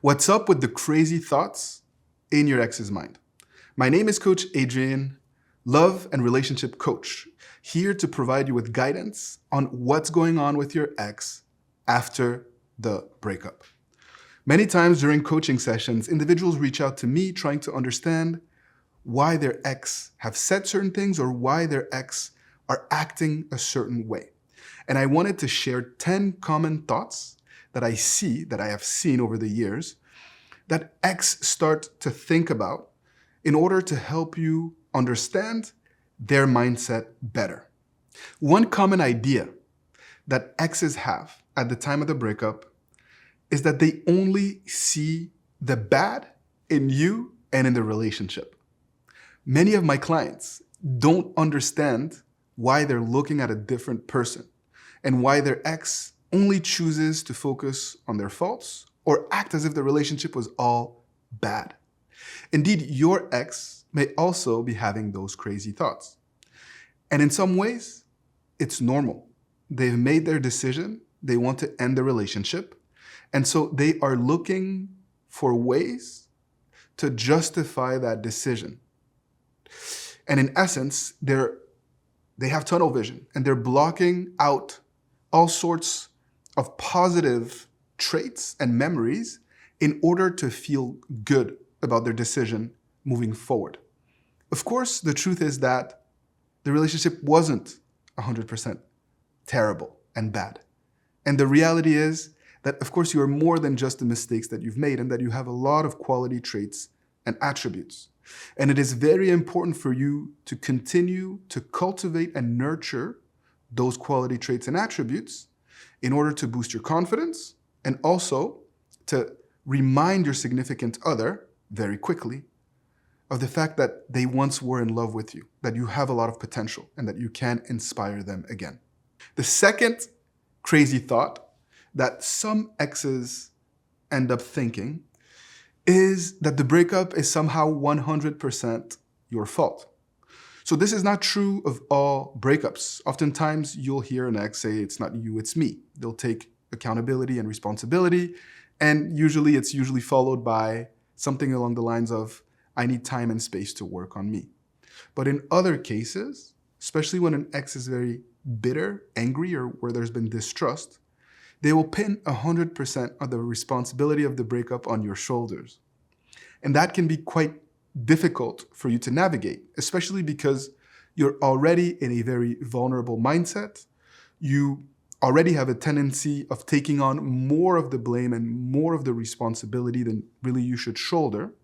What's up with the crazy thoughts in your ex's mind? My name is Coach Adrian, love and relationship coach, here to provide you with guidance on what's going on with your ex after the breakup. Many times during coaching sessions, individuals reach out to me trying to understand why their ex have said certain things or why their ex are acting a certain way. And I wanted to share 10 common thoughts that I have seen over the years that ex start to think about in order to help you understand their mindset better. One common idea that exes have at the time of the breakup is that they only see the bad in you and in the relationship. Many of my clients don't understand why they're looking at a different person and why their ex only chooses to focus on their faults or act as if the relationship was all bad. Indeed, your ex may also be having those crazy thoughts. And in some ways, it's normal. They've made their decision. They want to end the relationship. And so they are looking for ways to justify that decision. And in essence, they have tunnel vision and they're blocking out all sorts of positive traits and memories in order to feel good about their decision moving forward. Of course, the truth is that the relationship wasn't 100% terrible and bad. And the reality is that, of course, you are more than just the mistakes that you've made and that you have a lot of quality traits and attributes. And it is very important for you to continue to cultivate and nurture those quality traits and attributes in order to boost your confidence and also to remind your significant other very quickly of the fact that they once were in love with you, that you have a lot of potential and that you can inspire them again. The second crazy thought that some exes end up thinking is that the breakup is somehow 100% your fault. So this is not true of all breakups. Oftentimes you'll hear an ex say, "It's not you, it's me." They'll take accountability and responsibility, and it's usually followed by something along the lines of, "I need time and space to work on me." But in other cases, especially when an ex is very bitter, angry, or where there's been distrust, they will pin 100% of the responsibility of the breakup on your shoulders. And that can be quite difficult for you to navigate, especially because you're already in a very vulnerable mindset. You already have a tendency of taking on more of the blame and more of the responsibility than really you should shoulder.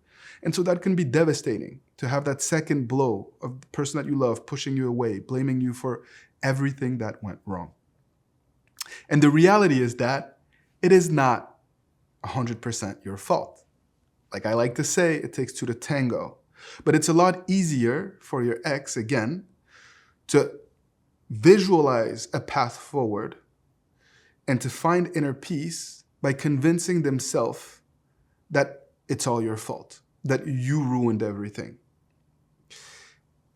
And so that can be devastating to have that second blow of the person that you love pushing you away, blaming you for everything that went wrong. And the reality is that it is not 100% your fault. Like I like to say, it takes two to tango. But it's a lot easier for your ex, again, to visualize a path forward and to find inner peace by convincing themselves that it's all your fault, that you ruined everything.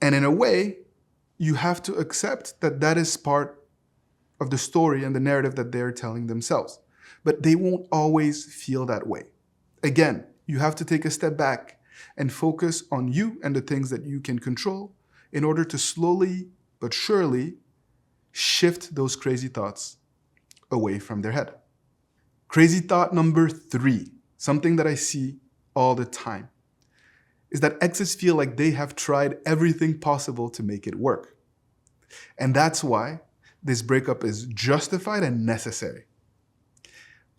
And in a way, you have to accept that that is part of the story and the narrative that they're telling themselves. But they won't always feel that way. Again, you have to take a step back and focus on you and the things that you can control in order to slowly but surely shift those crazy thoughts away from their head. Crazy thought number 3, something that I see all the time, is that exes feel like they have tried everything possible to make it work. And that's why this breakup is justified and necessary.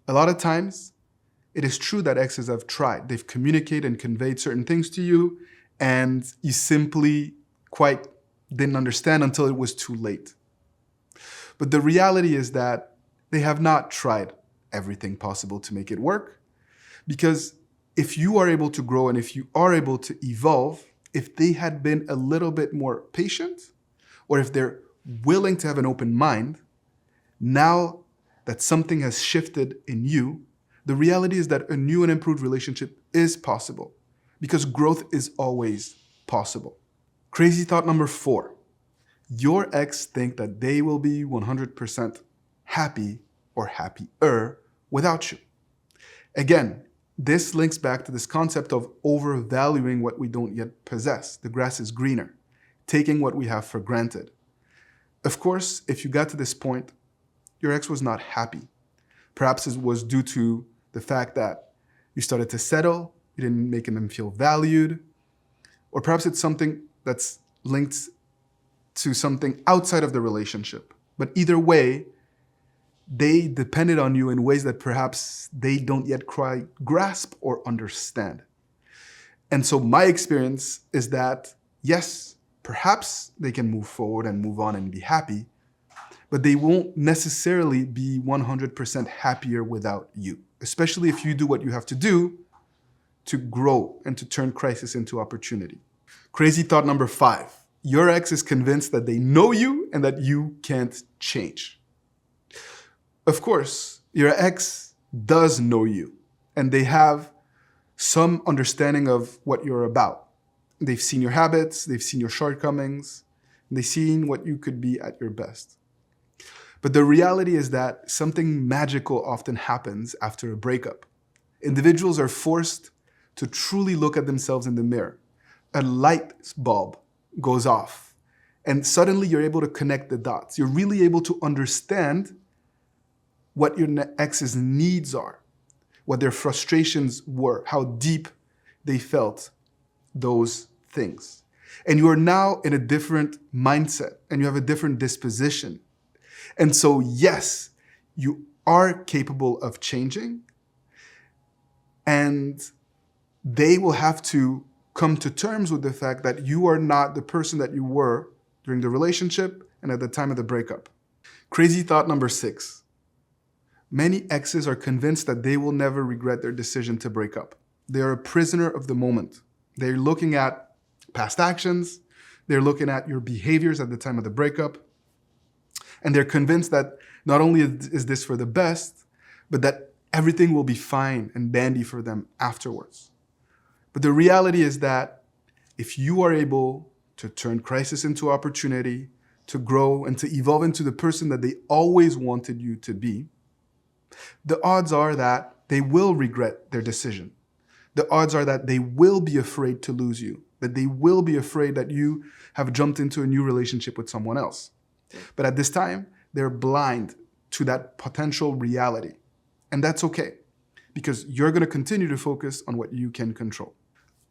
A lot of times, it is true that exes have tried. They've communicated and conveyed certain things to you, and you simply quite didn't understand until it was too late. But the reality is that they have not tried everything possible to make it work, because if you are able to grow and if you are able to evolve, if they had been a little bit more patient, or if they're willing to have an open mind, now that something has shifted in you, the reality is that a new and improved relationship is possible because growth is always possible. Crazy thought number 4. Your ex think that they will be 100% happy or happier without you. Again, This links back to this concept of overvaluing what we don't yet possess. The grass is greener, taking what we have for granted. Of course, if you got to this point, your ex was not happy. Perhaps it was due to the fact that you started to settle, you didn't make them feel valued, or perhaps it's something that's linked to something outside of the relationship. But either way, they depended on you in ways that perhaps they don't yet quite grasp or understand. And so my experience is that, yes, perhaps they can move forward and move on and be happy, but they won't necessarily be 100% happier without you, especially if you do what you have to do to grow and to turn crisis into opportunity. Crazy thought number 5. Your ex is convinced that they know you and that you can't change. Of course, your ex does know you and they have some understanding of what you're about. They've seen your habits, they've seen your shortcomings, and they've seen what you could be at your best. But the reality is that something magical often happens after a breakup. Individuals are forced to truly look at themselves in the mirror. A light bulb goes off, and suddenly you're able to connect the dots. You're really able to understand what your ex's needs are, what their frustrations were, how deep they felt those things. And you are now in a different mindset and you have a different disposition. And so, yes, you are capable of changing, and they will have to come to terms with the fact that you are not the person that you were during the relationship and at the time of the breakup. Crazy thought number 6. Many exes are convinced that they will never regret their decision to break up. They are a prisoner of the moment. They're looking at past actions. They're looking at your behaviors at the time of the breakup. And they're convinced that not only is this for the best, but that everything will be fine and dandy for them afterwards. But the reality is that if you are able to turn crisis into opportunity, to grow and to evolve into the person that they always wanted you to be, the odds are that they will regret their decision. The odds are that they will be afraid to lose you, that they will be afraid that you have jumped into a new relationship with someone else. But at this time, they're blind to that potential reality. And that's okay, because you're going to continue to focus on what you can control.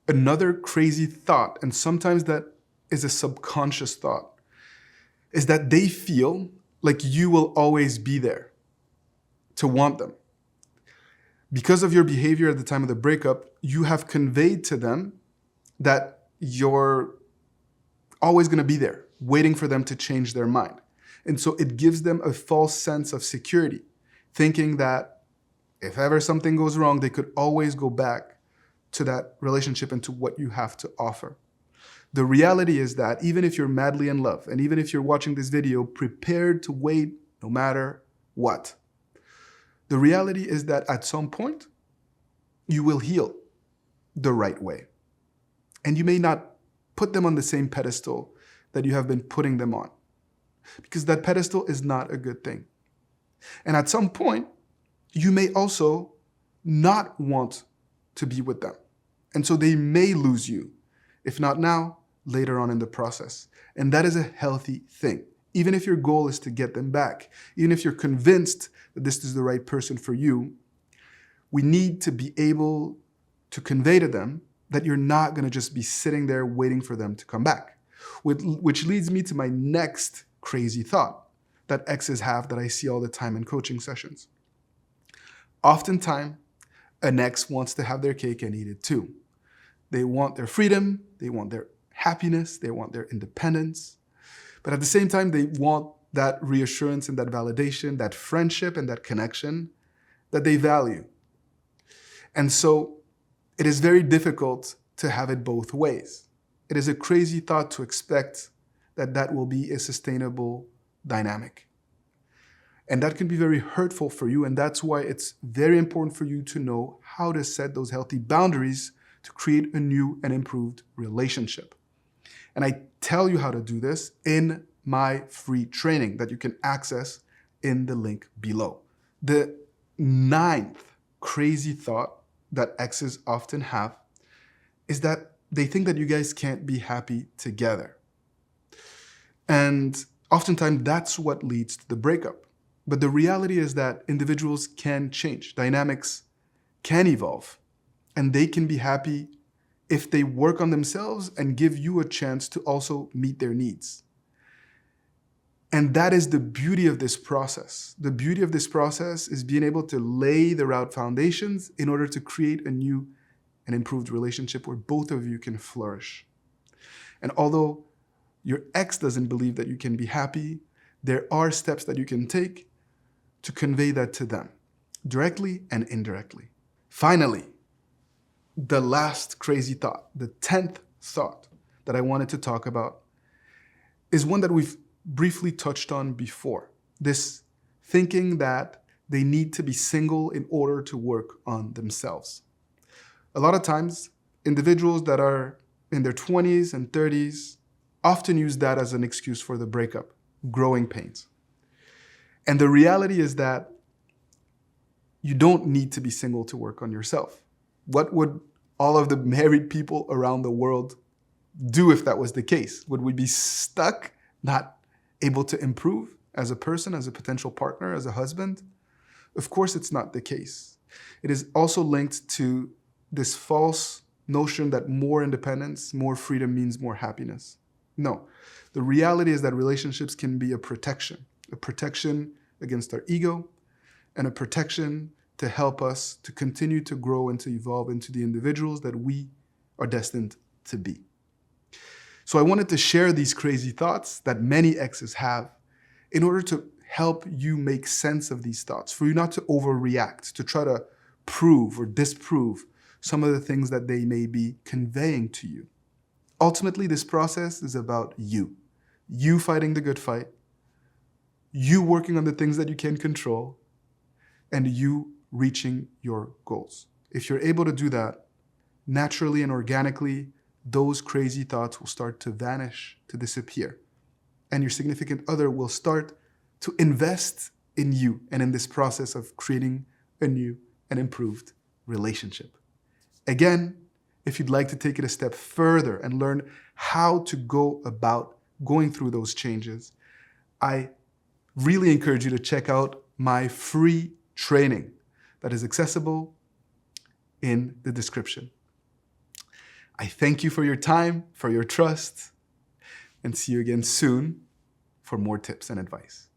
Another crazy thought, and sometimes that is a subconscious thought, is that they feel like you will always be there to want them. Because of your behavior at the time of the breakup, you have conveyed to them that you're always going to be there, waiting for them to change their mind. And so it gives them a false sense of security, thinking that if ever something goes wrong, they could always go back to that relationship and to what you have to offer. The reality is that even if you're madly in love, and even if you're watching this video prepared to wait no matter what, the reality is that at some point, you will heal the right way. And you may not put them on the same pedestal that you have been putting them on, because that pedestal is not a good thing. And at some point, you may also not want to be with them. And so they may lose you, if not now, later on in the process. And that is a healthy thing. Even if your goal is to get them back, even if you're convinced that this is the right person for you, we need to be able to convey to them that you're not going to just be sitting there waiting for them to come back. Which leads me to my next crazy thought that exes have that I see all the time in coaching sessions. Oftentimes, an ex wants to have their cake and eat it too. They want their freedom, they want their happiness, they want their independence. But at the same time, they want that reassurance and that validation, that friendship and that connection that they value. And so it is very difficult to have it both ways. It is a crazy thought to expect that that will be a sustainable dynamic. And that can be very hurtful for you. And that's why it's very important for you to know how to set those healthy boundaries to create a new and improved relationship. And I tell you how to do this in my free training that you can access in the link below. The 9th crazy thought that exes often have is that they think that you guys can't be happy together. And oftentimes that's what leads to the breakup. But the reality is that individuals can change, dynamics can evolve, and they can be happy if they work on themselves and give you a chance to also meet their needs. And that is the beauty of this process. The beauty of this process is being able to lay the right foundations in order to create a new and improved relationship where both of you can flourish. And although your ex doesn't believe that you can be happy, there are steps that you can take to convey that to them, directly and indirectly. Finally, the last crazy thought, the 10th thought that I wanted to talk about is one that we've briefly touched on before. This thinking that they need to be single in order to work on themselves. A lot of times, individuals that are in their 20s and 30s often use that as an excuse for the breakup, growing pains. And the reality is that you don't need to be single to work on yourself. What would all of the married people around the world do if that was the case? Would we be stuck, not able to improve as a person, as a potential partner, as a husband? Of course, it's not the case. It is also linked to this false notion that more independence, more freedom means more happiness. No, the reality is that relationships can be a protection against our ego and a protection to help us to continue to grow and to evolve into the individuals that we are destined to be. So I wanted to share these crazy thoughts that many exes have in order to help you make sense of these thoughts, for you not to overreact, to try to prove or disprove some of the things that they may be conveying to you. Ultimately, this process is about you fighting the good fight, you working on the things that you can control, and you reaching your goals. If you're able to do that, naturally and organically, those crazy thoughts will start to vanish, to disappear. And your significant other will start to invest in you and in this process of creating a new and improved relationship. Again, if you'd like to take it a step further and learn how to go about going through those changes, I really encourage you to check out my free training that is accessible in the description. I thank you for your time, for your trust, and see you again soon for more tips and advice.